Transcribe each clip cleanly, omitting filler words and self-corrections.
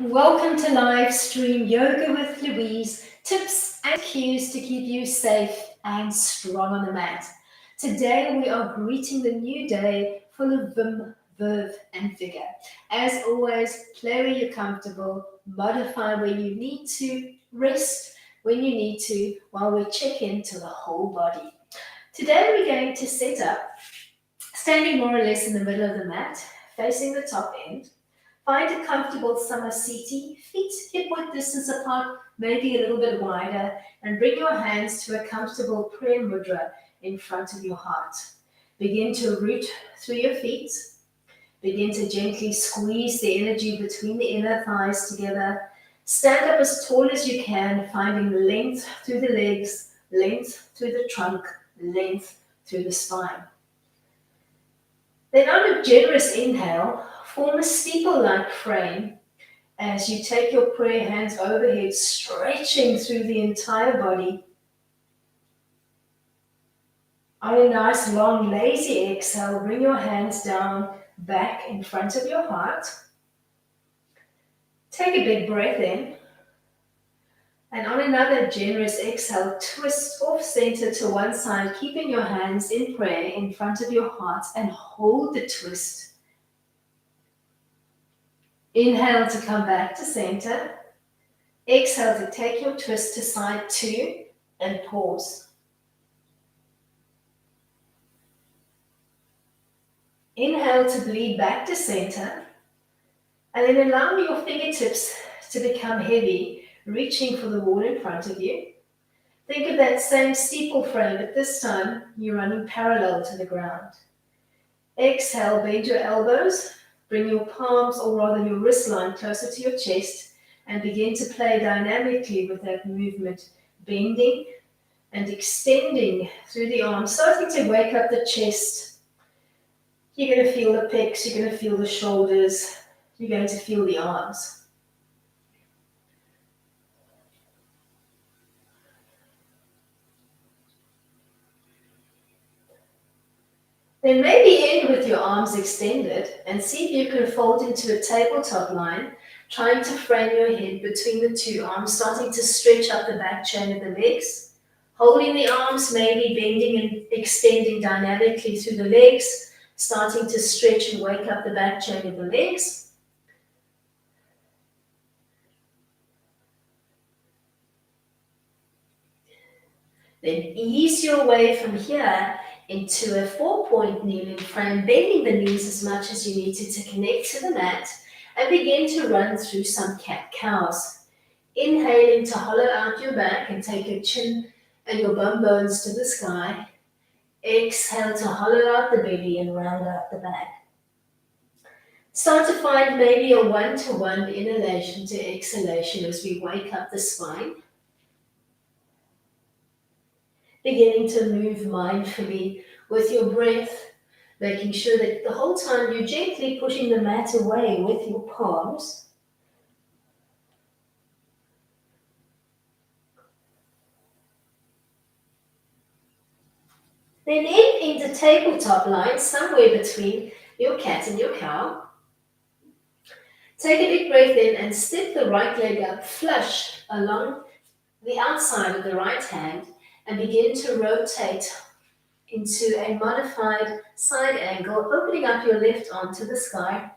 Welcome to live stream Yoga with Louise, tips and cues to keep you safe and strong on the mat. Today we are greeting the new day full of vim, verve and vigor. As always, play where you're comfortable, modify where you need to, rest when you need to, while we check into the whole body. Today we're going to set up, standing more or less in the middle of the mat, facing the top end. Find a comfortable samasthiti, feet hip-width distance apart, maybe a little bit wider, and bring your hands to a comfortable prayer mudra in front of your heart. Begin to root through your feet. Begin to gently squeeze the energy between the inner thighs together. Stand up as tall as you can, finding length through the legs, length through the trunk, length through the spine. Then on a generous inhale, form a steeple-like frame as you take your prayer hands overhead, stretching through the entire body. On a nice long lazy exhale, bring your hands down back in front of your heart. Take a big breath in. And on another generous exhale, twist off center to one side, keeping your hands in prayer in front of your heart and hold the twist. Inhale to come back to center. Exhale to take your twist to side 2 and pause. Inhale to bleed back to center. And then allow your fingertips to become heavy, reaching for the wall in front of you. Think of that same steeple frame, but this time you're running parallel to the ground. Exhale, bend your elbows. Bring your palms, or rather your wrist line, closer to your chest and begin to play dynamically with that movement, bending and extending through the arms, starting to wake up the chest. You're going to feel the pecs, you're going to feel the shoulders, you're going to feel the arms. Then maybe end with your arms extended and see if you can fold into a tabletop line, trying to frame your head between the two arms, starting to stretch up the back chain of the legs. Holding the arms, maybe bending and extending dynamically through the legs, starting to stretch and wake up the back chain of the legs. Then ease your way from here into a 4-point kneeling frame, bending the knees as much as you need to connect to the mat, and begin to run through some cat-cows. Inhaling to hollow out your back and take your chin and your bum bones to the sky. Exhale to hollow out the belly and round out the back. Start to find maybe a 1-to-1 inhalation to exhalation as we wake up the spine. Beginning to move mindfully with your breath, making sure that the whole time you're gently pushing the mat away with your palms. Then end into tabletop line, somewhere between your cat and your cow. Take a big breath in and step the right leg up flush along the outside of the right hand and begin to rotate into a modified side angle, opening up your left arm to the sky.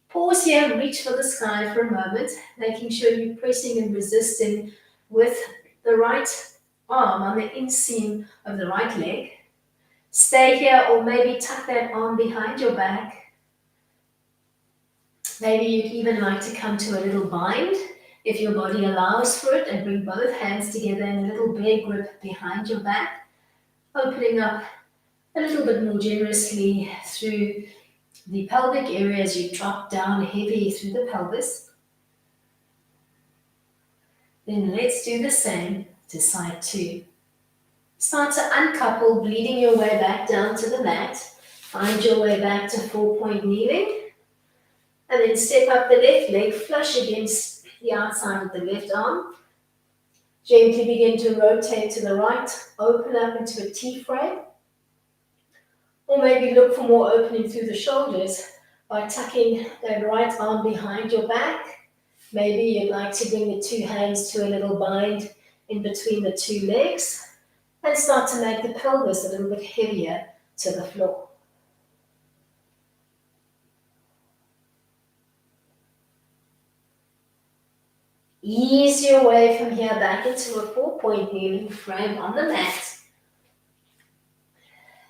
Pause here, reach for the sky for a moment, making sure you're pressing and resisting with the right arm on the inseam of the right leg. Stay here, or maybe tuck that arm behind your back. Maybe you'd even like to come to a little bind if your body allows for it, and bring both hands together in a little bear grip behind your back, opening up a little bit more generously through the pelvic area as you drop down heavy through the pelvis. Then let's do the same to side 2. Start to uncouple, bleeding your way back down to the mat. Find your way back to 4-point kneeling. And then step up the left leg, flush against the outside of the left arm. Gently begin to rotate to the right, open up into a T-frame. Or maybe look for more opening through the shoulders by tucking that right arm behind your back Maybe you'd like to bring the two hands to a little bind in between the two legs and start to make the pelvis a little bit heavier to the floor. Ease your way from here back into a 4-point kneeling frame on the mat.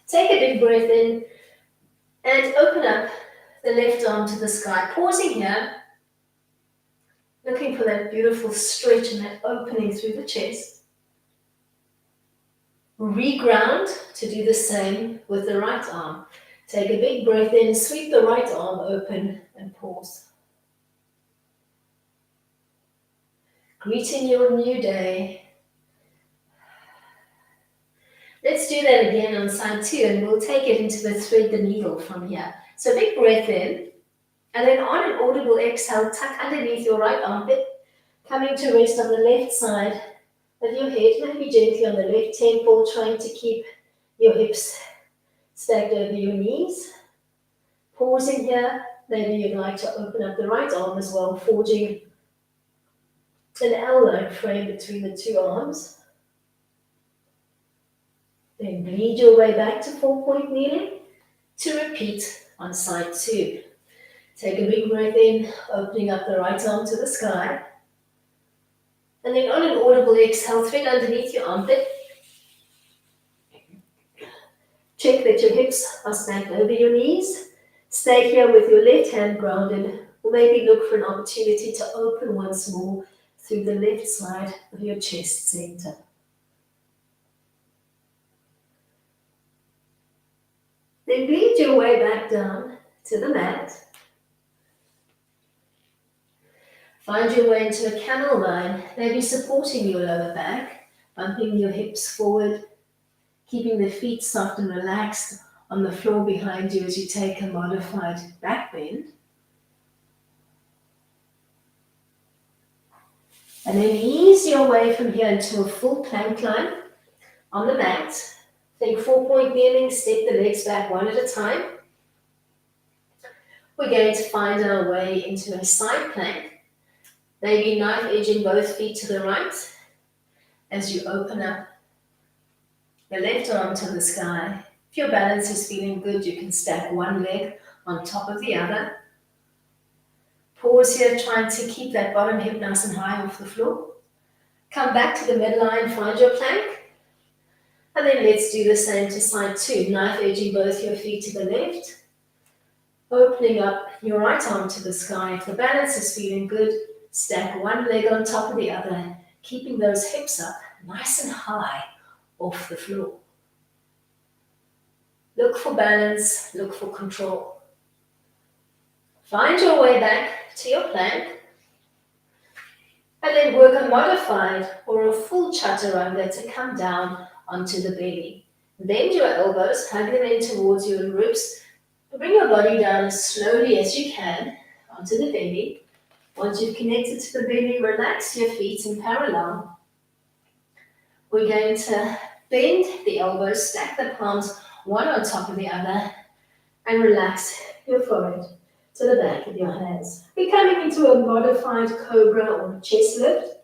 Take a big breath in and open up the left arm to the sky. Pausing here, looking for that beautiful stretch and that opening through the chest. Reground to do the same with the right arm. Take a big breath in, sweep the right arm open and pause. Greeting your new day. Let's do that again on side 2 and we'll take it into the thread the needle from here. So big breath in and then on an audible exhale, tuck underneath your right armpit, coming to rest on the left side of your head, maybe gently on the left temple, trying to keep your hips stacked over your knees. Pausing here, maybe you'd like to open up the right arm as well, forging an L-line frame between the two arms. Then bleed your way back to 4-point kneeling to repeat on side 2. Take a big breath in, opening up the right arm to the sky. And then on an audible exhale, thread underneath your armpit. Check that your hips are stacked over your knees. Stay here with your left hand grounded, or maybe look for an opportunity to open once more through the left side of your chest center. Then bleed your way back down to the mat. Find your way into a camel line, maybe supporting your lower back, bumping your hips forward, keeping the feet soft and relaxed on the floor behind you as you take a modified back bend. And then ease your way from here into a full plank line on the mat. Think 4-point kneeling, step the legs back one at a time. We're going to find our way into a side plank. Maybe knife edging both feet to the right as you open up the left arm to the sky. If your balance is feeling good, you can stack one leg on top of the other. Pause here, trying to keep that bottom hip nice and high off the floor. Come back to the midline, find your plank. And then let's do the same to side 2. Knife edging both your feet to the left. Opening up your right arm to the sky. If the balance is feeling good, stack one leg on top of the other, keeping those hips up nice and high off the floor. Look for balance, look for control. Find your way back to your plank. And then work a modified or a full chaturanga to come down onto the belly. Bend your elbows, hug them in towards your ribs. Bring your body down as slowly as you can onto the belly. Once you've connected to the belly, relax your feet in parallel. We're going to bend the elbows, stack the palms one on top of the other, and relax your forehead to the back of your hands. We're coming into a modified cobra or chest lift.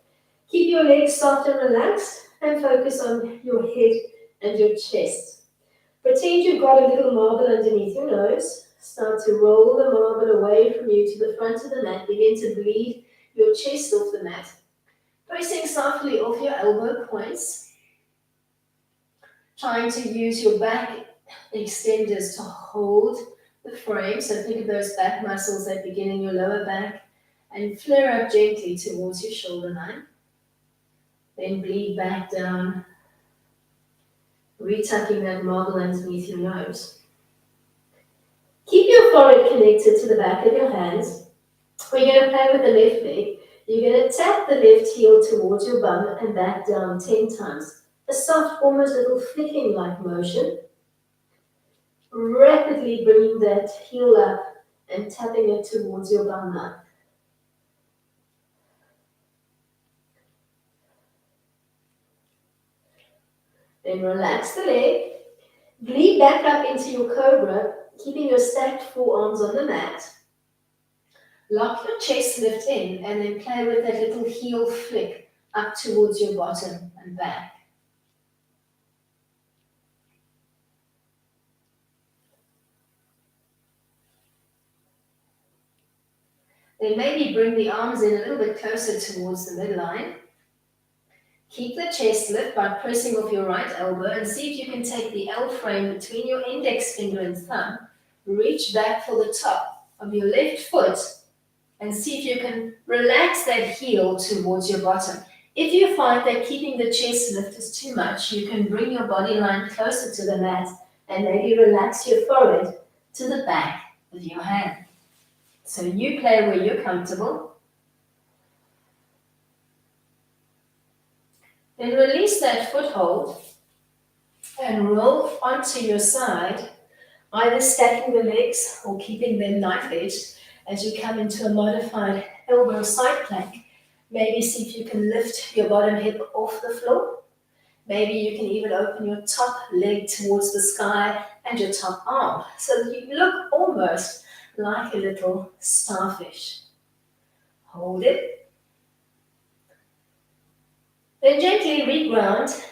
Keep your legs soft and relaxed and focus on your head and your chest. Pretend you've got a little marble underneath your nose. Start to roll the marble away from you to the front of the mat. Begin to bleed your chest off the mat. Pressing softly off your elbow points. Trying to use your back extenders to hold the frame. So think of those back muscles that begin in your lower back and flare up gently towards your shoulder line. Then bleed back down, retucking that marble underneath your nose. Keep your forehead connected to the back of your hands. We're going to play with the left leg. You're going to tap the left heel towards your bum and back down 10 times. A soft, almost little flicking-like motion. Rapidly bringing that heel up and tapping it towards your bum line. Then relax the leg. Bleed back up into your cobra, keeping your stacked forearms on the mat. Lock your chest lift in and then play with that little heel flick up towards your bottom and back. Then maybe bring the arms in a little bit closer towards the midline. Keep the chest lift by pressing off your right elbow and see if you can take the L frame between your index finger and thumb. Reach back for the top of your left foot and see if you can relax that heel towards your bottom. If you find that keeping the chest lift is too much, you can bring your body line closer to the mat and maybe relax your forehead to the back of your hand. So you play where you're comfortable. Then release that foothold and roll onto your side, either stacking the legs or keeping them knife-edged as you come into a modified elbow side plank. Maybe see if you can lift your bottom hip off the floor. Maybe you can even open your top leg towards the sky and your top arm so that you look almost like a little starfish. Hold it. Then gently reground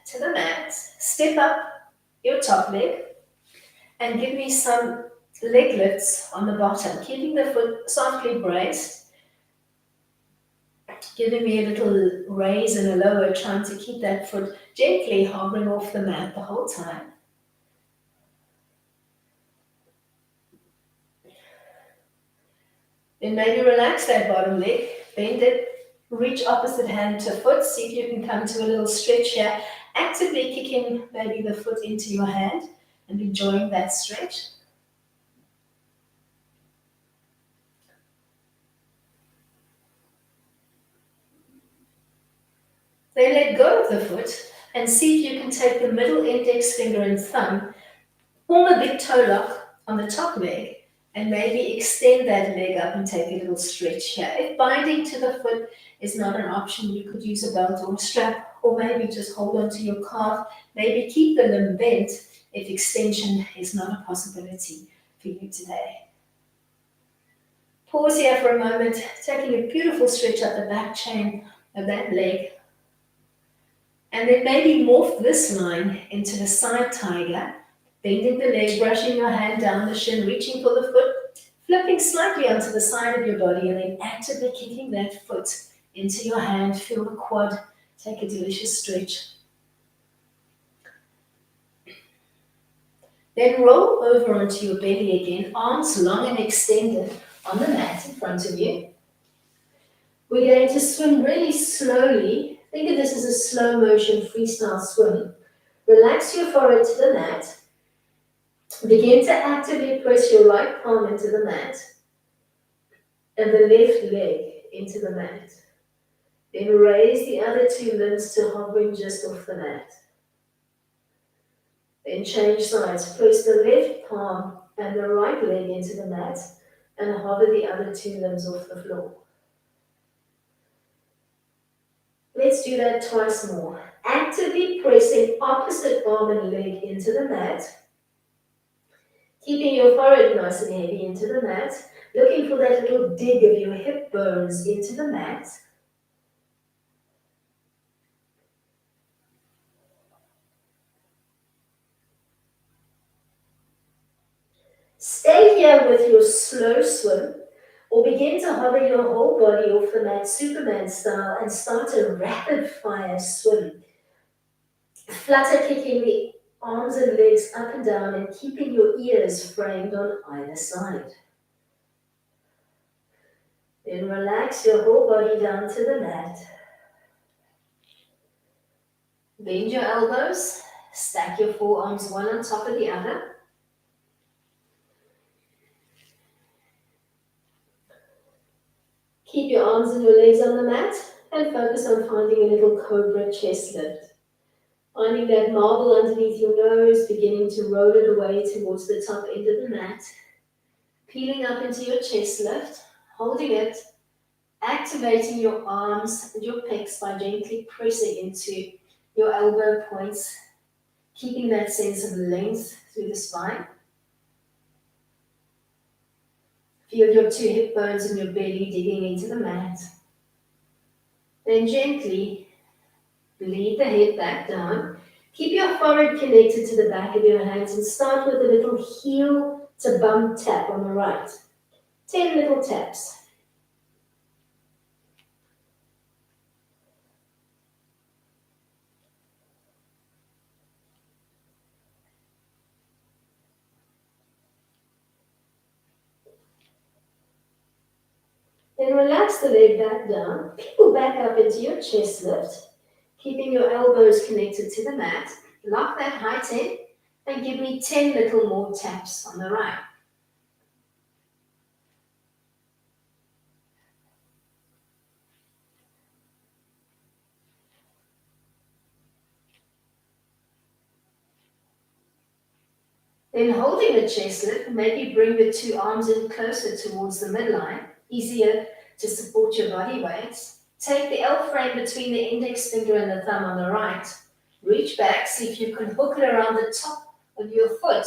to the mat. Step up your top leg and give me some leg lifts on the bottom, keeping the foot softly braced, giving me a little raise and a lower, trying to keep that foot gently hovering off the mat the whole time. Then maybe relax that bottom leg, bend it, reach opposite hand to foot, see if you can come to a little stretch here, actively kicking maybe the foot into your hand and enjoying that stretch. Then let go of the foot and see if you can take the middle index finger and thumb, form a big toe lock on the top leg, and maybe extend that leg up and take a little stretch here. If binding to the foot is not an option, you could use a belt or a strap, or maybe just hold onto your calf. Maybe keep the limb bent if extension is not a possibility for you today. Pause here for a moment, taking a beautiful stretch up the back chain of that leg. And then maybe morph this line into the side tiger, bending the leg, brushing your hand down the shin, reaching for the foot, flipping slightly onto the side of your body, and then actively kicking that foot into your hand. Feel the quad, take a delicious stretch. Then roll over onto your belly again, arms long and extended on the mat in front of you. We're going to swim really slowly. Think of this as a slow motion freestyle swim. Relax your forehead to the mat. Begin to actively press your right palm into the mat and the left leg into the mat. Then raise the other two limbs to hovering just off the mat. Then change sides. Press the left palm and the right leg into the mat and hover the other two limbs off the floor. Let's do that twice more. Actively pressing opposite arm and leg into the mat. Keeping your forehead nice and heavy into the mat. Looking for that little dig of your hip bones into the mat. Stay here with your slow swim, or begin to hover your whole body off the mat, Superman style, and start a rapid fire swim. Flutter kicking the arms and legs up and down and keeping your ears framed on either side. Then relax your whole body down to the mat. Bend your elbows, stack your forearms one on top of the other. Keep your arms and your legs on the mat and focus on finding a little cobra chest lift. Finding that marble underneath your nose, beginning to roll it away towards the top end of the mat. Peeling up into your chest lift, holding it, activating your arms and your pecs by gently pressing into your elbow points, keeping that sense of length through the spine. Feel your two hip bones and your belly digging into the mat. Then gently lead the head back down. Keep your forehead connected to the back of your hands and start with a little heel to bum tap on the right. 10 little taps. Then relax the leg back down. Pull back up into your chest lift, keeping your elbows connected to the mat. Lock that height in and give me 10 little more taps on the right. Then holding the chest lift, maybe bring the two arms in closer towards the midline, easier to support your body weight. Take the L frame between the index finger and the thumb on the right. Reach back, see if you can hook it around the top of your foot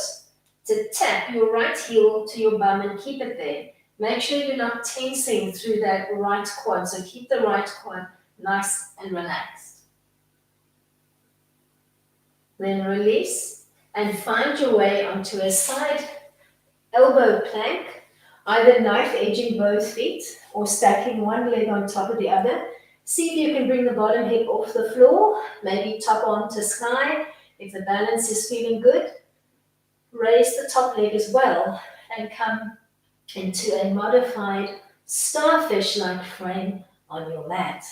to tap your right heel to your bum and keep it there. Make sure you're not tensing through that right quad, so keep the right quad nice and relaxed. Then release and find your way onto a side elbow plank, either knife edging both feet or stacking one leg on top of the other. See if you can bring the bottom hip off the floor, maybe top onto sky. If the balance is feeling good, raise the top leg as well and come into a modified starfish-like frame on your mat.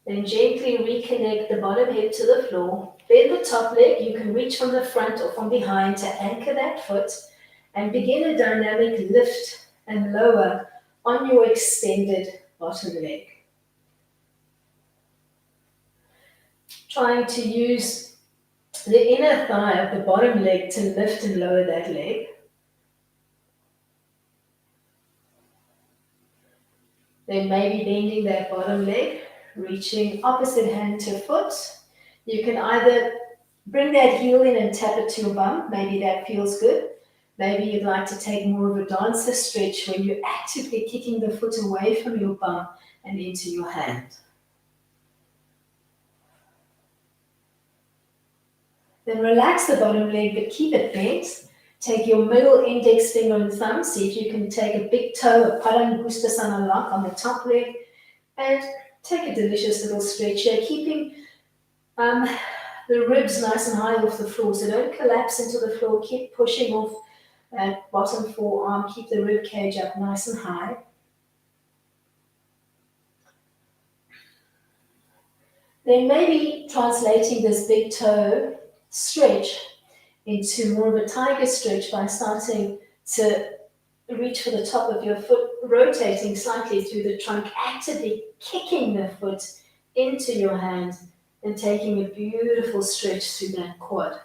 Then gently reconnect the bottom hip to the floor. Bend the top leg. You can reach from the front or from behind to anchor that foot and begin a dynamic lift and lower on your extended bottom leg. Trying to use the inner thigh of the bottom leg to lift and lower that leg. Then maybe bending that bottom leg, reaching opposite hand to foot. You can either bring that heel in and tap it to your bum. Maybe that feels good. Maybe you'd like to take more of a dancer stretch when you're actively kicking the foot away from your bum and into your hand. Then relax the bottom leg, but keep it bent. Take your middle index finger and thumb. See if you can take a big toe, a Palangusta lock on the top leg, and take a delicious little stretch here, keeping the ribs nice and high off the floor. So don't collapse into the floor. Keep pushing off that bottom forearm. Keep the rib cage up nice and high. Then maybe translating this big toe stretch into more of a tiger stretch by starting to reach for the top of your foot, rotating slightly through the trunk, actively kicking the foot into your hand and taking a beautiful stretch through that quad.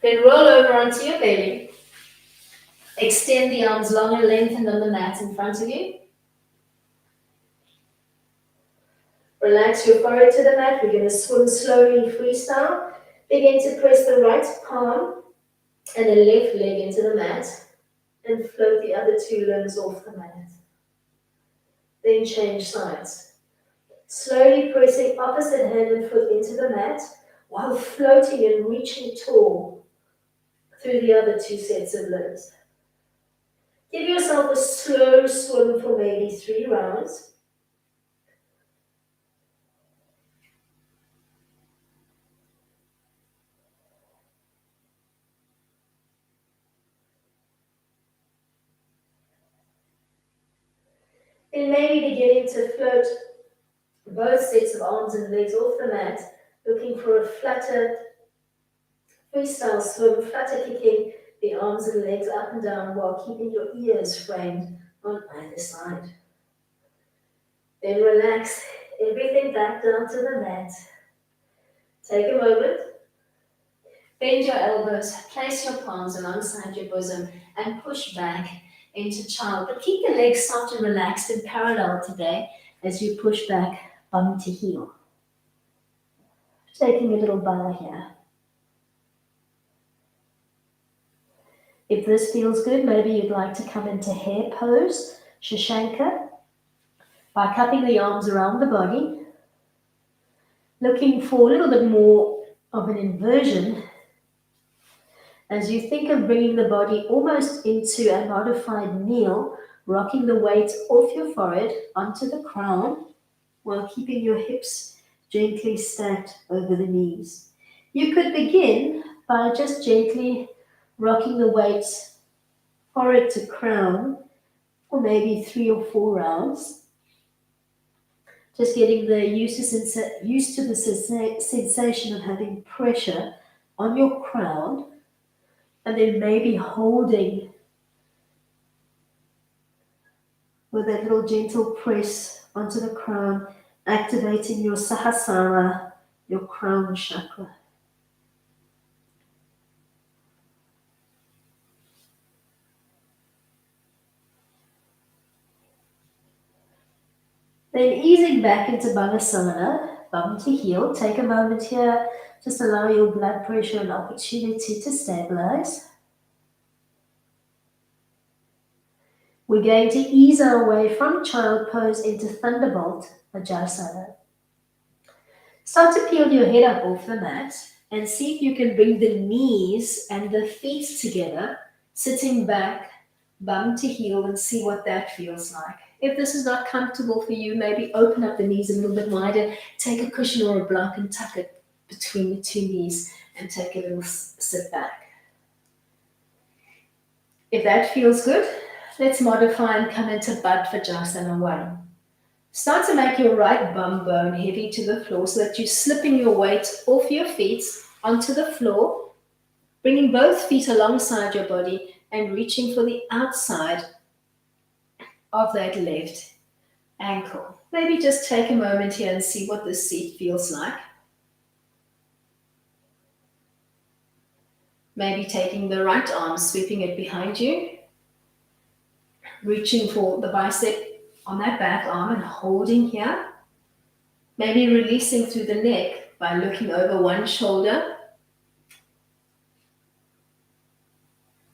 Then roll over onto your belly. Extend the arms long and lengthened on the mat in front of you. Relax your forehead to the mat. We're going to swim slowly in freestyle. Begin to press the right palm and the left leg into the mat and float the other two limbs off the mat. Then change sides. Slowly pressing opposite hand and foot into the mat while floating and reaching tall through the other two sets of limbs. Give yourself a slow swim for maybe 3 rounds. Then maybe beginning to float both sets of arms and legs off the mat, looking for a flutter freestyle swim, flutter kicking the arms and legs up and down while keeping your ears framed on either side. Then relax everything back down to the mat. Take a moment. Bend your elbows, place your palms alongside your bosom and push back into child. But keep the legs soft and relaxed and parallel today as you push back bum to heel. Taking a little bow here. If this feels good, maybe you'd like to come into hare pose, Shashanka, by cupping the arms around the body, looking for a little bit more of an inversion as you think of bringing the body almost into a modified kneel, rocking the weight off your forehead onto the crown while keeping your hips gently stacked over the knees. You could begin by just gently rocking the weight forehead to crown for maybe 3 or 4 rounds. Just getting used to the sensation of having pressure on your crown, and then maybe holding with that little gentle press onto the crown, activating your Sahasrara, your crown chakra. Then easing back into Balasana, bum to heel. Take a moment here, just allow your blood pressure an opportunity to stabilize. We're going to ease our way from child pose into Thunderbolt Vajrasana. Start to peel your head up off the mat and see if you can bring the knees and the feet together, sitting back, bum to heel, and see what that feels like. If this is not comfortable for you, maybe open up the knees a little bit wider, take a cushion or a block and tuck it between the two knees and take a little sit back. If that feels good, let's modify and come into Baddha Vajrasana 1. Start to make your right bum bone heavy to the floor so that you're slipping your weight off your feet onto the floor, bringing both feet alongside your body and reaching for the outside of that left ankle. Maybe just take a moment here and see what this seat feels like. Maybe taking the right arm, sweeping it behind you, reaching for the bicep on that back arm and holding here. Maybe releasing through the neck by looking over one shoulder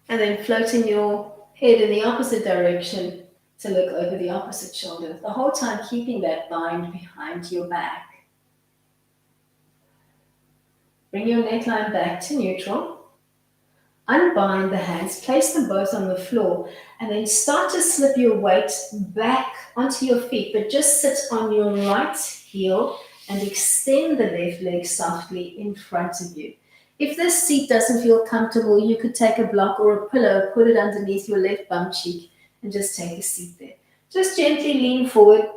and then floating your head in the opposite direction to look over the opposite shoulder. The whole time keeping that bind behind your back. Bring your neckline back to neutral. Unbind the hands, place them both on the floor, and then start to slip your weight back onto your feet, but just sit on your right heel and extend the left leg softly in front of you. If this seat doesn't feel comfortable, you could take a block or a pillow, put it underneath your left bum cheek, and just take a seat there. Just gently lean forward,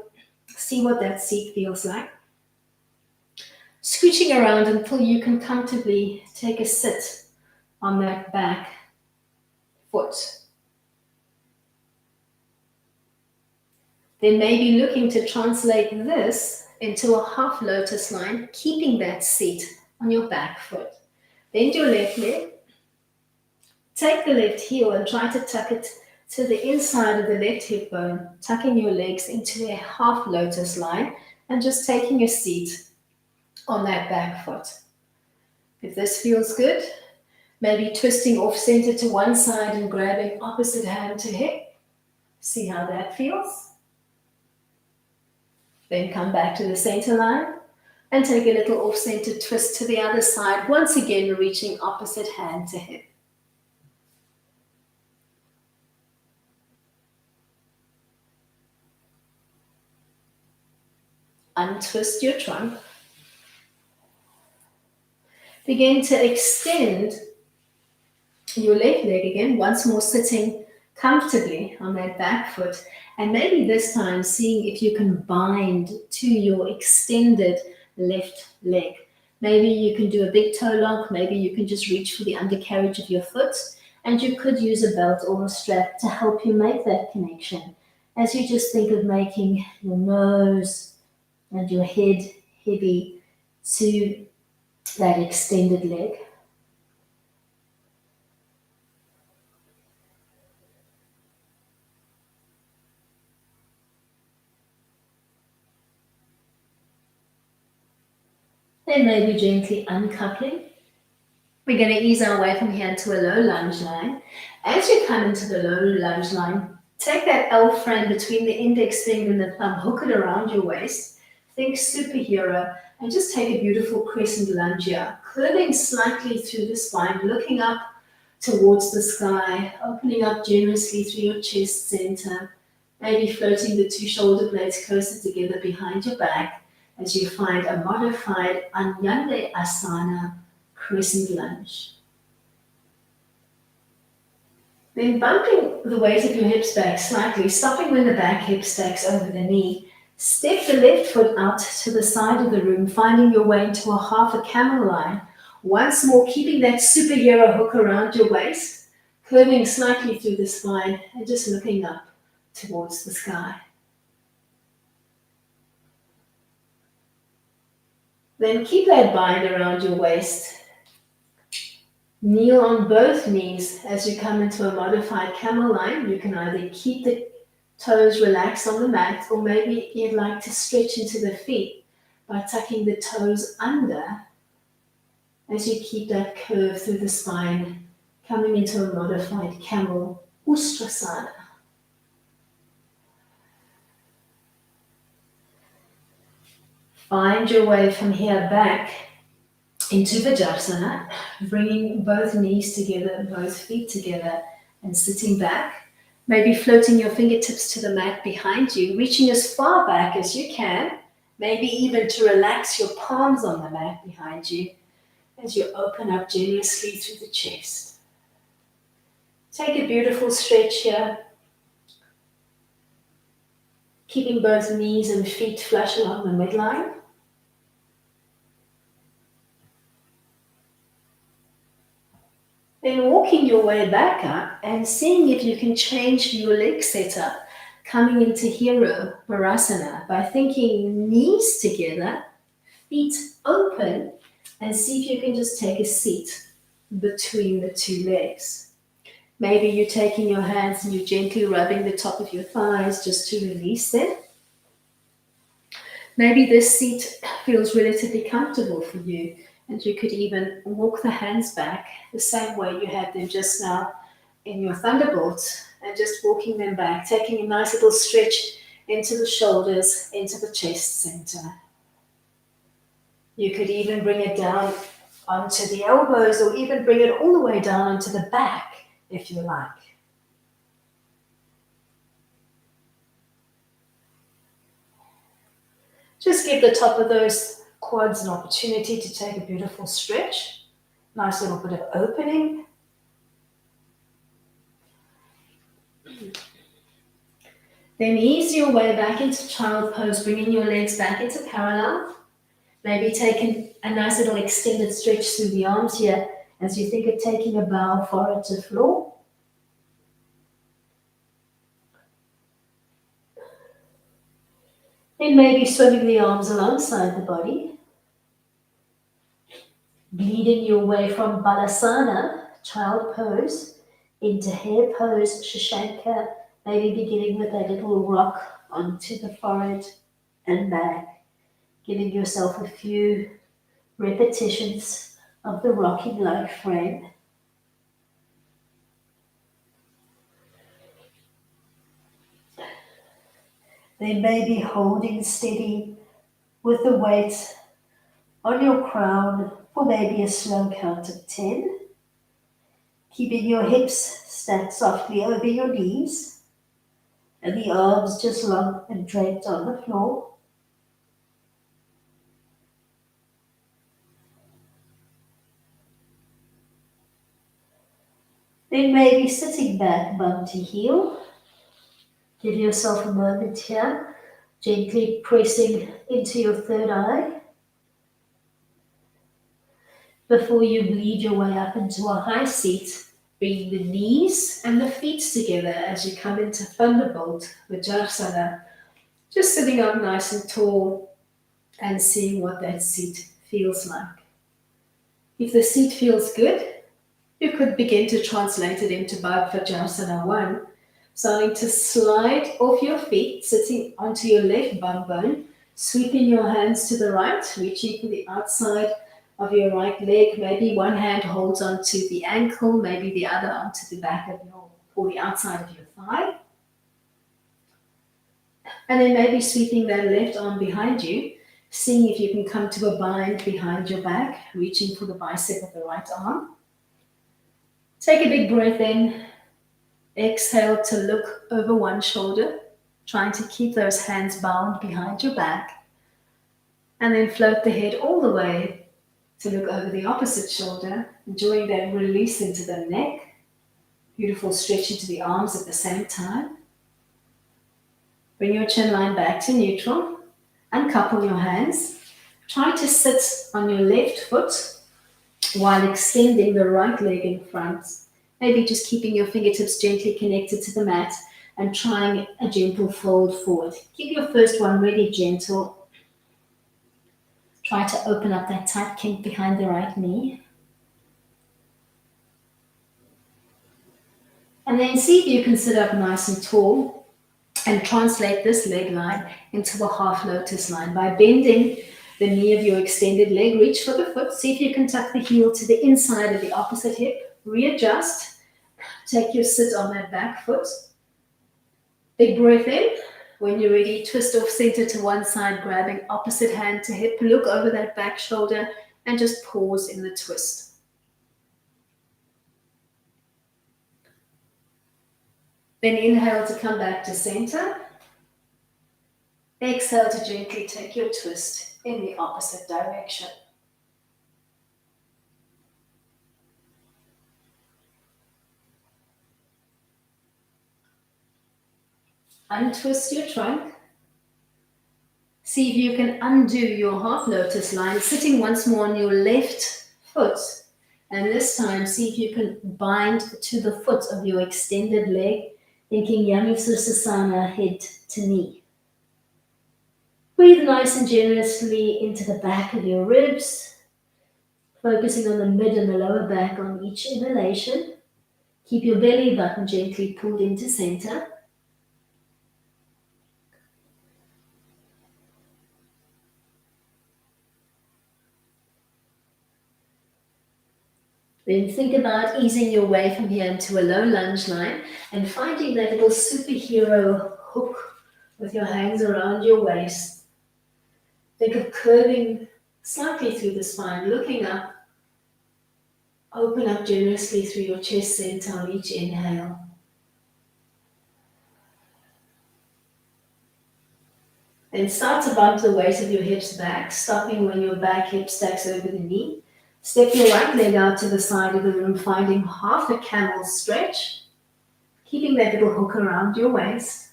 see what that seat feels like. Scooching around until you can comfortably take a sit on that back foot. Then maybe looking to translate this into a half lotus line, keeping that seat on your back foot. Bend your left leg, take the left heel and try to tuck it to the inside of the left hip bone, tucking your legs into a half lotus line and just taking a seat on that back foot. If this feels good, maybe twisting off center to one side and grabbing opposite hand to hip. See how that feels. Then come back to the center line and take a little off center twist to the other side. Once again, reaching opposite hand to hip. Untwist your trunk. Begin to extend your left leg again, once more sitting comfortably on that back foot, and maybe this time seeing if you can bind to your extended left leg. Maybe you can do a big toe lock, maybe you can just reach for the undercarriage of your foot, and you could use a belt or a strap to help you make that connection as you just think of making your nose and your head heavy to that extended leg. Then maybe gently uncoupling. We're going to ease our way from here into a low lunge line. As you come into the low lunge line, take that L frame between the index finger and the thumb, hook it around your waist. Think superhero and just take a beautiful crescent lunge here, curving slightly through the spine, looking up towards the sky, opening up generously through your chest center, maybe floating the two shoulder blades closer together behind your back as you find a modified Anyande Asana crescent lunge. Then bumping the weight of your hips back slightly, stopping when the back hip stacks over the knee. Step the left foot out to the side of the room, finding your way into a half a camel line. Once more, keeping that superhero hook around your waist, curving slightly through the spine and just looking up towards the sky. Then keep that bind around your waist. Kneel on both knees as you come into a modified camel line. You can either keep the toes relaxed on the mat, or maybe you'd like to stretch into the feet by tucking the toes under as you keep that curve through the spine, coming into a modified camel Ustrasana. Find your way from here back into Vajrasana, bringing both knees together, both feet together, and sitting back. Maybe floating your fingertips to the mat behind you, reaching as far back as you can, maybe even to relax your palms on the mat behind you as you open up generously through the chest. Take a beautiful stretch here, keeping both knees and feet flush along the midline. Then walking your way back up and seeing if you can change your leg setup, coming into Hero Varasana by thinking knees together, feet open, and see if you can just take a seat between the two legs. Maybe you're taking your hands and you're gently rubbing the top of your thighs just to release them. Maybe this seat feels relatively comfortable for you, and you could even walk the hands back the same way you had them just now in your Thunderbolt, and just walking them back, taking a nice little stretch into the shoulders, into the chest center. You could even bring it down onto the elbows, or even bring it all the way down onto the back if you like. Just give the top of those quads an opportunity to take a beautiful stretch. Nice little bit of opening. Then ease your way back into child pose, bringing your legs back into parallel. Maybe taking a nice little extended stretch through the arms here as you think of taking a bow forward to floor. Then maybe swimming the arms alongside the body. Bleeding your way from Balasana, child pose, into hare pose, Shashanka, maybe beginning with a little rock onto the forehead and back, giving yourself a few repetitions of the rocking like frame. Then maybe holding steady with the weight on your crown for maybe a slow count of 10. Keeping your hips stacked softly over your knees and the arms just long and draped on the floor. Then maybe sitting back, bum to heel. Give yourself a moment here, gently pressing into your third eye before you bleed your way up into a high seat, bringing the knees and the feet together as you come into Thunderbolt, Vajrasana, just sitting up nice and tall and seeing what that seat feels like. If the seat feels good, you could begin to translate it into Vajrasana 1, starting to slide off your feet, sitting onto your left bum bone, sweeping your hands to the right, reaching for the outside of your right leg. Maybe one hand holds onto the ankle, maybe the other onto the back of your, or the outside of your thigh. And then maybe sweeping that left arm behind you, seeing if you can come to a bind behind your back, reaching for the bicep of the right arm. Take a big breath in. Exhale to look over one shoulder, trying to keep those hands bound behind your back. And then float the head all the way to look over the opposite shoulder, enjoying that release into the neck. Beautiful stretch into the arms at the same time. Bring your chin line back to neutral. Uncouple your hands. Try to sit on your left foot while extending the right leg in front. Maybe just keeping your fingertips gently connected to the mat and trying a gentle fold forward. Keep your first one really gentle. Try to open up that tight kink behind the right knee. And then see if you can sit up nice and tall and translate this leg line into a half lotus line by bending the knee of your extended leg. Reach for the foot. See if you can tuck the heel to the inside of the opposite hip. Readjust. Take your sit on that back foot. Big breath in. When you're ready, twist off center to one side, grabbing opposite hand to hip. Look over that back shoulder and just pause in the twist. Then inhale to come back to center. Exhale to gently take your twist in the opposite direction. Untwist your trunk. See if you can undo your half lotus line, sitting once more on your left foot. And this time, see if you can bind to the foot of your extended leg, thinking Yami Sursasana, head to knee. Breathe nice and generously into the back of your ribs, focusing on the mid and the lower back on each inhalation. Keep your belly button gently pulled into center. Then think about easing your way from here into a low lunge line and finding that little superhero hook with your hands around your waist. Think of curving slightly through the spine, looking up. Open up generously through your chest center on each inhale. Then start to bump the weight of your hips back, stopping when your back hip stacks over the knee. Step your right leg out to the side of the room, finding half a camel stretch, keeping that little hook around your waist.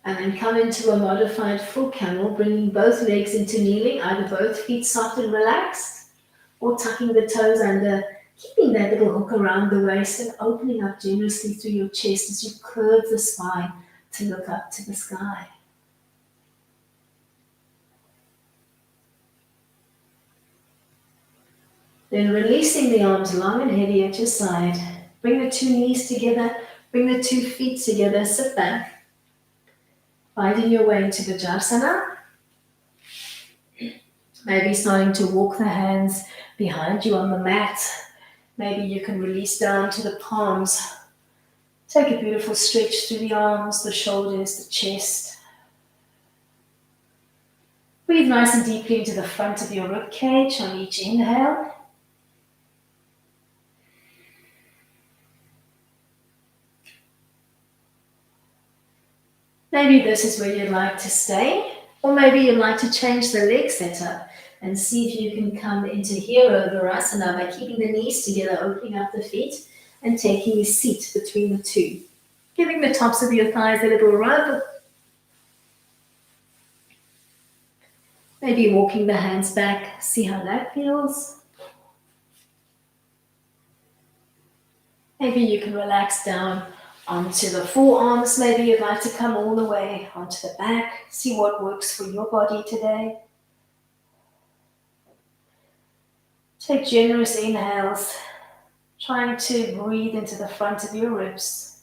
And then come into a modified full camel, bringing both legs into kneeling, either both feet soft and relaxed, or tucking the toes under, keeping that little hook around the waist and opening up generously through your chest as you curve the spine to look up to the sky. Then releasing the arms long and heavy at your side. Bring the two knees together, bring the 2 feet together, sit back. Finding your way into Vajrasana. Maybe starting to walk the hands behind you on the mat. Maybe you can release down to the palms. Take a beautiful stretch through the arms, the shoulders, the chest. Breathe nice and deeply into the front of your rib cage on each inhale. Maybe this is where you'd like to stay, or maybe you'd like to change the leg setup and see if you can come into Hero Virasana by keeping the knees together, opening up the feet, and taking a seat between the two. Giving the tops of your thighs a little rub. Maybe walking the hands back, see how that feels. Maybe you can relax down onto the forearms. Maybe you'd like to come all the way onto the back. See what works for your body today. Take generous inhales, trying to breathe into the front of your ribs.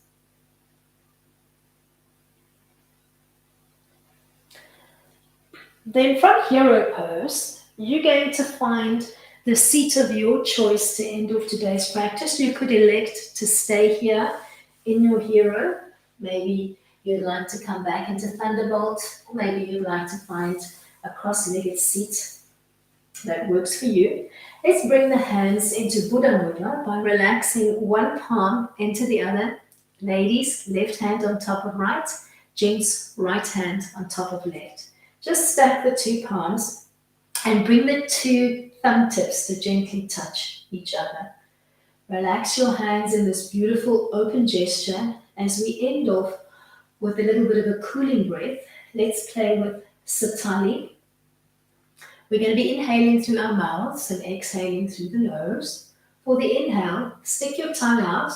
Then from hero pose, you're going to find the seat of your choice to end off today's practice. You could elect to stay here in your hero. Maybe you'd like to come back into Thunderbolt, or maybe you'd like to find a cross-legged seat that works for you. Let's bring the hands into Buddha Mudra by relaxing one palm into the other. Ladies, left hand on top of right. Gents, right hand on top of left. Just stack the two palms and bring the two thumb tips to gently touch each other. Relax your hands in this beautiful open gesture as we end off with a little bit of a cooling breath. Let's play with Satali. We're going to be inhaling through our mouths and exhaling through the nose. For the inhale, stick your tongue out,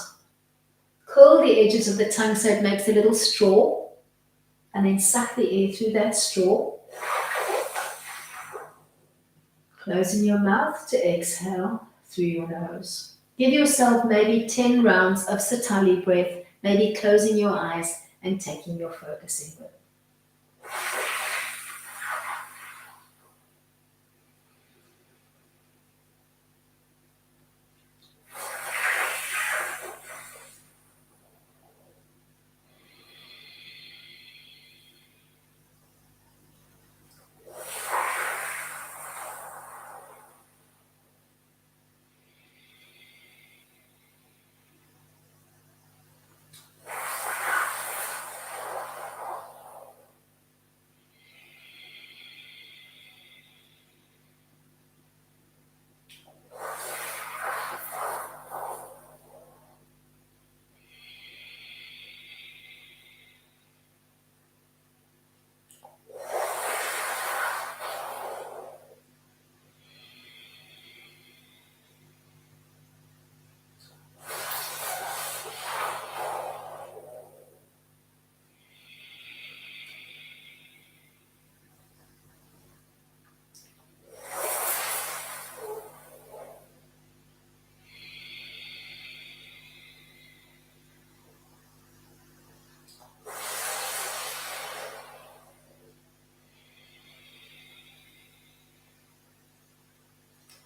curl the edges of the tongue so it makes a little straw, and then suck the air through that straw. Closing your mouth to exhale through your nose. Give yourself maybe 10 rounds of Satali breath, maybe closing your eyes and taking your focus inward.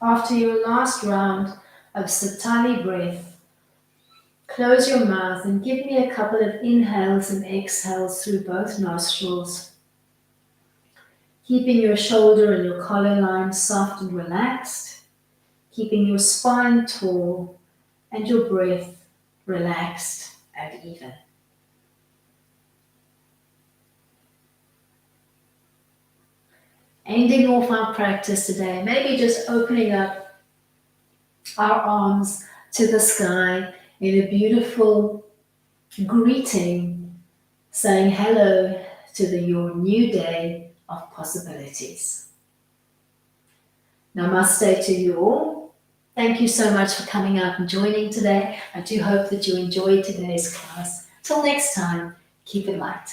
After your last round of Satali breath, close your mouth and give me a couple of inhales and exhales through both nostrils, keeping your shoulder and your collar line soft and relaxed, keeping your spine tall and your breath relaxed and even. Ending off our practice today, maybe just opening up our arms to the sky in a beautiful greeting, saying hello to your new day of possibilities. Namaste to you all. Thank you so much for coming out and joining today. I do hope that you enjoyed today's class. Till next time, keep it light.